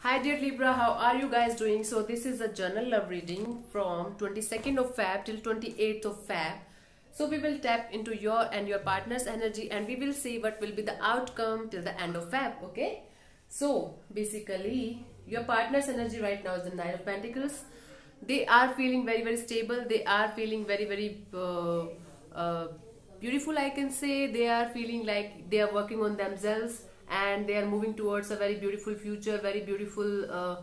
Hi dear Libra, how are you guys doing? So this is a general love reading from 22nd of Feb till 28th of Feb. So we will tap into your and your partner's energy and we will see what will be the outcome till the end of Feb, okay? So basically your partner's energy right now is the Nine of Pentacles. They are feeling very stable. They are feeling very beautiful, I can say. They are feeling like they are working on themselves and they are moving towards a very beautiful future, very beautiful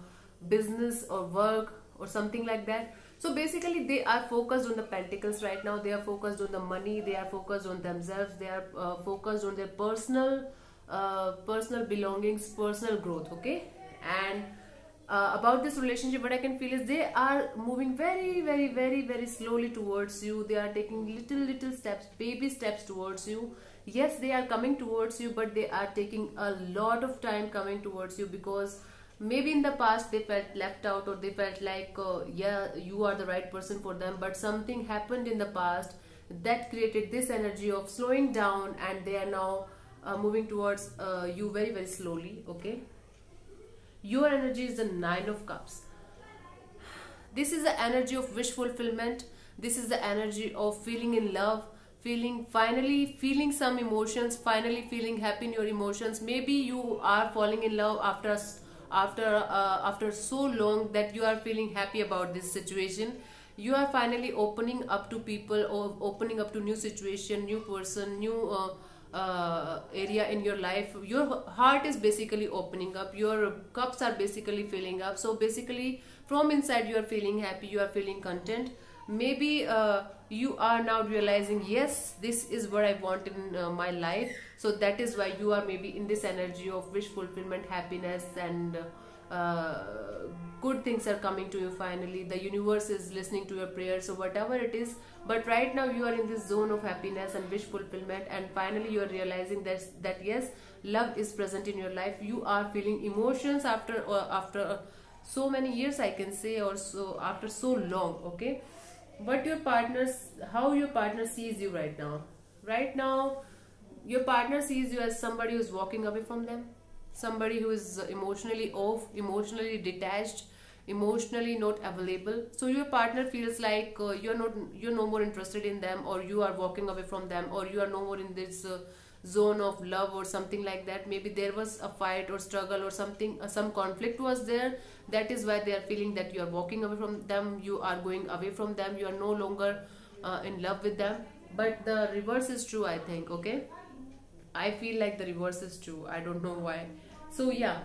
business or work or something like that. So basically they are focused on the pentacles right now. They are focused on the money. They are focused on themselves. They are focused on their personal belongings, personal growth, okay? And about this relationship, what I can feel is they are moving very slowly towards you. They are taking little steps, baby steps towards you. Yes, they are coming towards you, but they are taking a lot of time coming towards you because maybe in the past they felt left out, or they felt like yeah, you are the right person for them, but something happened in the past that created this energy of slowing down, and they are now moving towards you very slowly, okay? Your energy is the Nine of Cups. This is the energy of wish fulfillment. This is the energy of feeling in love, finally feeling some emotions, finally feeling happy in your emotions. Maybe you are falling in love after so long that you are feeling happy about this situation. You are finally opening up to people, or opening up to new situation, new person, new area in your life. Your heart is basically opening up, your cups are basically filling up. So basically from inside you are feeling happy, you are feeling content. Maybe you are now realizing, yes, this is what I want in my life. So that is why you are maybe in this energy of wish fulfillment, happiness, and good things are coming to you. Finally the universe is listening to your prayers, so whatever it is, but right now you are in this zone of happiness and wish fulfillment, and finally you are realizing that yes, love is present in your life. You are feeling emotions after so many years, I can say, or so after so long, okay? But how your partner sees you right now, your partner sees you as somebody who's walking away from them, somebody who is emotionally off, emotionally detached, emotionally not available. So your partner feels like you're no more interested in them, or you are walking away from them, or you are no more in this zone of love or something like that. Maybe there was a fight or struggle or something, some conflict was there. That is why they are feeling that you are walking away from them, you are going away from them, you are no longer in love with them. But the reverse is true, I think, okay? I feel like the reverse is true. I don't know why. So yeah,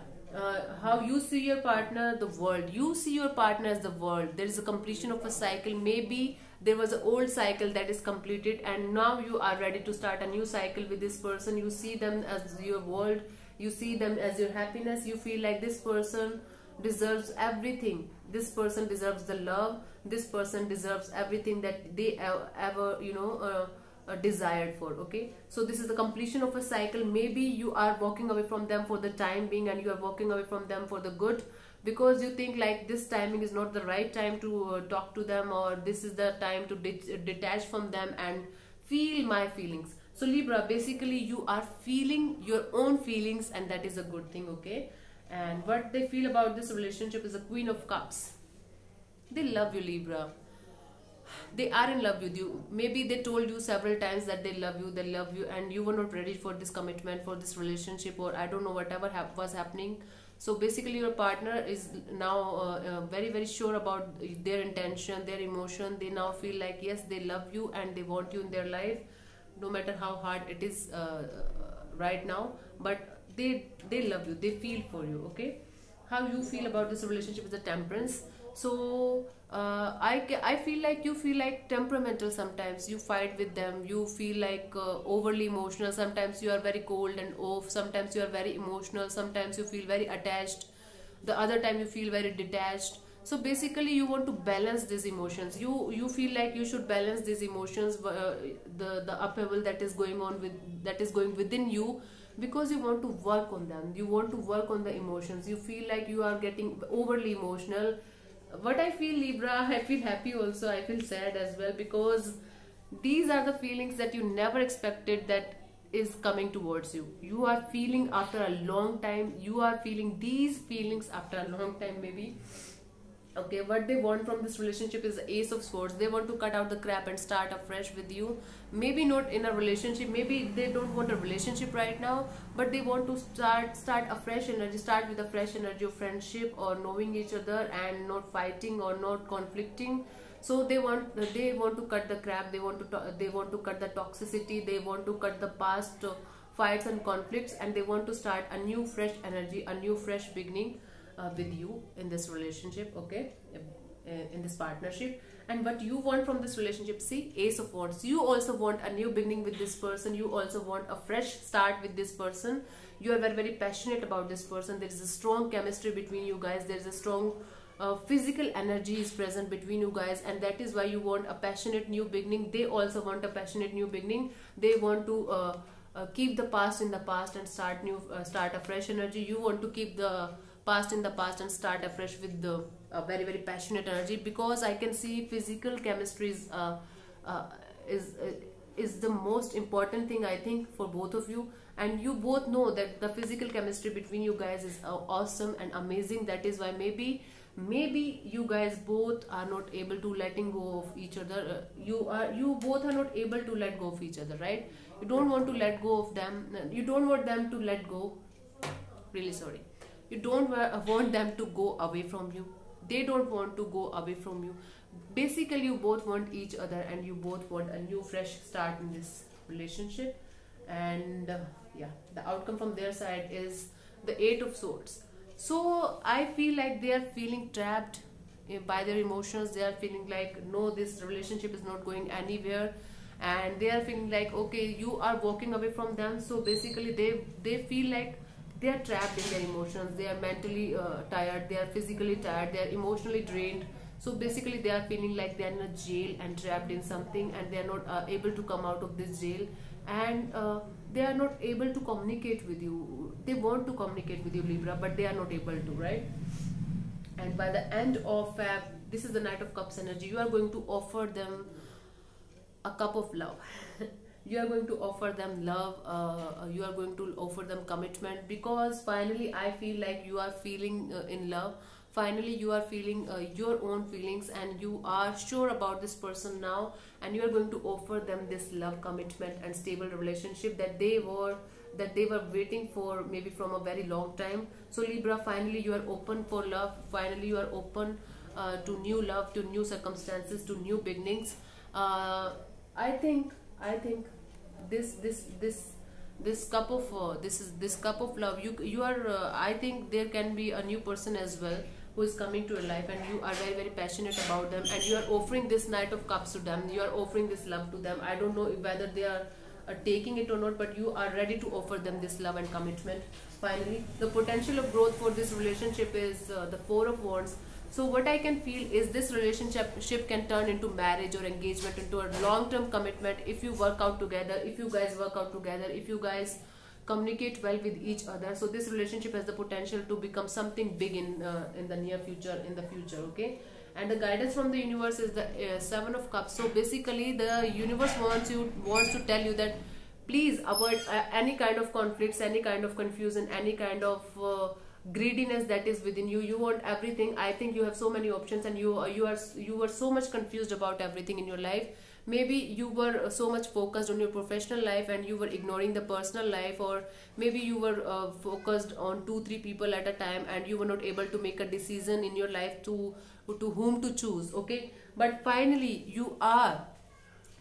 how you see your partner, the world. You see your partner as the world. There is a completion of a cycle. Maybe there was an old cycle that is completed, and now you are ready to start a new cycle with this person. You see them as your world. You see them as your happiness. You feel like this person deserves everything. This person deserves the love. This person deserves everything that they ever desired for, okay? So this is the completion of a cycle. Maybe you are walking away from them for the time being, and you are walking away from them for the good, because you think like this timing is not the right time to talk to them, or this is the time to detach from them and feel my feelings. So Libra, basically you are feeling your own feelings, and that is a good thing, okay? And what they feel about this relationship is the Queen of Cups. They love you, Libra. They are in love with you. Maybe they told you several times that they love you, and you were not ready for this commitment, for this relationship, or I don't know, whatever was happening. So basically your partner is now very sure about their intention, their emotion. They now feel like yes, they love you and they want you in their life, no matter how hard it is right now. But they love you, they feel for you, okay? How you feel about this relationship is a Temperance. So I feel like you feel like temperamental sometimes. You fight with them. You feel like overly emotional. Sometimes you are very cold and off. Sometimes you are very emotional. Sometimes you feel very attached. The other time you feel very detached. So basically you want to balance these emotions. You feel like you should balance these emotions, the upheaval that is going within you, because you want to work on them. You want to work on the emotions. You feel like you are getting overly emotional. What I feel, Libra, I feel happy also, I feel sad as well, because these are the feelings that you never expected that is coming towards you. You are feeling after a long time, you are feeling these feelings after a long time maybe. Okay, what they want from this relationship is the Ace of Swords. They want to cut out the crap and start afresh with you. Maybe not in a relationship, maybe they don't want a relationship right now, but they want to start a fresh energy, start with a fresh energy of friendship or knowing each other and not fighting or not conflicting. So they want to cut the crap, they want to cut the toxicity, they want to cut the past fights and conflicts, and they want to start a new fresh energy, a new fresh beginning with you in this relationship. Okay, in this partnership. And what you want from this relationship, see, Ace of Wands. You also want a new beginning with this person. You also want a fresh start with this person. You are very, very passionate about this person. There is a strong chemistry between you guys. There is a strong physical energy is present between you guys, and that is why you want a passionate new beginning. They also want a passionate new beginning. They want to keep the past in the past and start a fresh energy. You want to keep the past in the past and start afresh with the very, very passionate energy, because I can see physical chemistry is the most important thing, I think, for both of you. And you both know that the physical chemistry between you guys is awesome and amazing. That is why maybe you guys both are not able to letting go of each other. You both are not able to let go of each other, right? You don't want to let go of them. You don't want them to let go. Really sorry. You don't want them to go away from you. They don't want to go away from you. Basically, you both want each other, and you both want a new fresh start in this relationship. And yeah, the outcome from their side is the Eight of Swords. So I feel like they are feeling trapped by their emotions. They are feeling like, no, this relationship is not going anywhere, and they are feeling like, okay, you are walking away from them. So basically they feel like they are trapped in their emotions. They are mentally tired, they are physically tired, they are emotionally drained. So basically they are feeling like they are in a jail and trapped in something, and they are not able to come out of this jail. And they are not able to communicate with you. They want to communicate with you, Libra, but they are not able to, right? And by the end of Feb, this is the Knight of Cups energy, you are going to offer them a cup of love. You are going to offer them love, you are going to offer them commitment, because finally I feel like you are feeling in love. Finally you are feeling your own feelings, and you are sure about this person now, and you are going to offer them this love, commitment and stable relationship that they were waiting for, maybe from a very long time. So Libra, finally you are open for love. Finally you are open to new love, to new circumstances, to new beginnings. I think this cup of this cup of love, you are I think there can be a new person as well who is coming to your life, and you are very, very passionate about them, and you are offering this Knight of Cups to them. You are offering this love to them. I don't know whether they are taking it or not, but you are ready to offer them this love and commitment. Finally, the potential of growth for this relationship is the Four of Wands. So what I can feel is this relationship can turn into marriage or engagement, into a long-term commitment if you work out together, if you guys work out together, if you guys communicate well with each other. So this relationship has the potential to become something big in the near future, okay? And the guidance from the universe is the Seven of Cups. So basically the universe wants to tell you that please avoid any kind of conflicts, any kind of confusion, any kind of greediness that is within you. You want everything. I think you have so many options, and you were so much confused about everything in your life. Maybe you were so much focused on your professional life and you were ignoring the personal life, or maybe you were focused on 2-3 people at a time, and you were not able to make a decision in your life to whom to choose, okay? But finally you are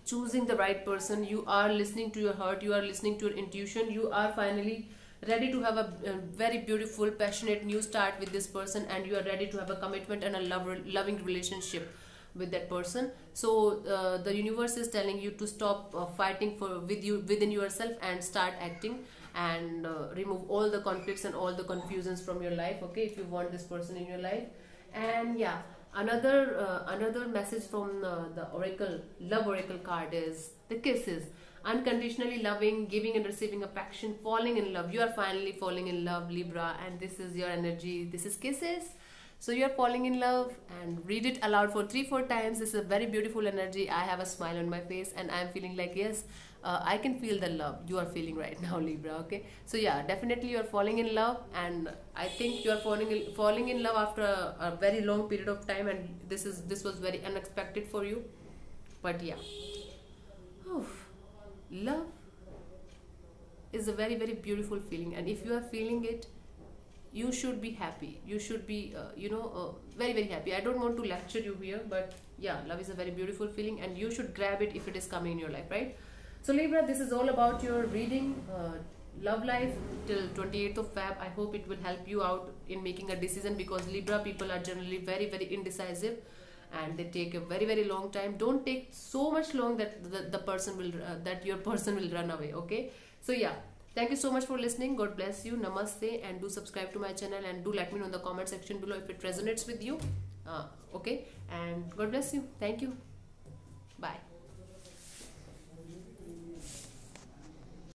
choosing the right person. You are listening to your heart, you are listening to your intuition. You are finally ready to have a very beautiful, passionate new start with this person, and you are ready to have a commitment and a loving relationship with that person. So the universe is telling you to stop fighting within yourself and start acting, and remove all the conflicts and all the confusions from your life, okay, if you want this person in your life. And yeah, another message from the love oracle card is the Kisses. Unconditionally loving, giving and receiving affection, falling in love. You are finally falling in love, Libra, and this is your energy. This is Kisses. So you are falling in love, and read it aloud for 3-4 times. This is a very beautiful energy. I have a smile on my face, and I am feeling like, yes, I can feel the love you are feeling right now, Libra. Okay, so yeah, definitely you are falling in love, and I think you are falling in love after a very long period of time, and this was very unexpected for you. But yeah, oof, love is a very very beautiful feeling, and if you are feeling it, you should be happy. You should be very very happy. I don't want to lecture you here, but yeah, love is a very beautiful feeling, and you should grab it if it is coming in your life, right? So Libra, this is all about your reading, love life till 28th of Feb. I hope it will help you out in making a decision, because Libra people are generally very very indecisive, and they take a very very long time. Don't take so much long that the person will that your person will run away. Okay, so yeah, thank you so much for listening. God bless you. Namaste, and do subscribe to my channel, and do let me know in the comment section below if it resonates with you. Okay, and God bless you. Thank you. Bye.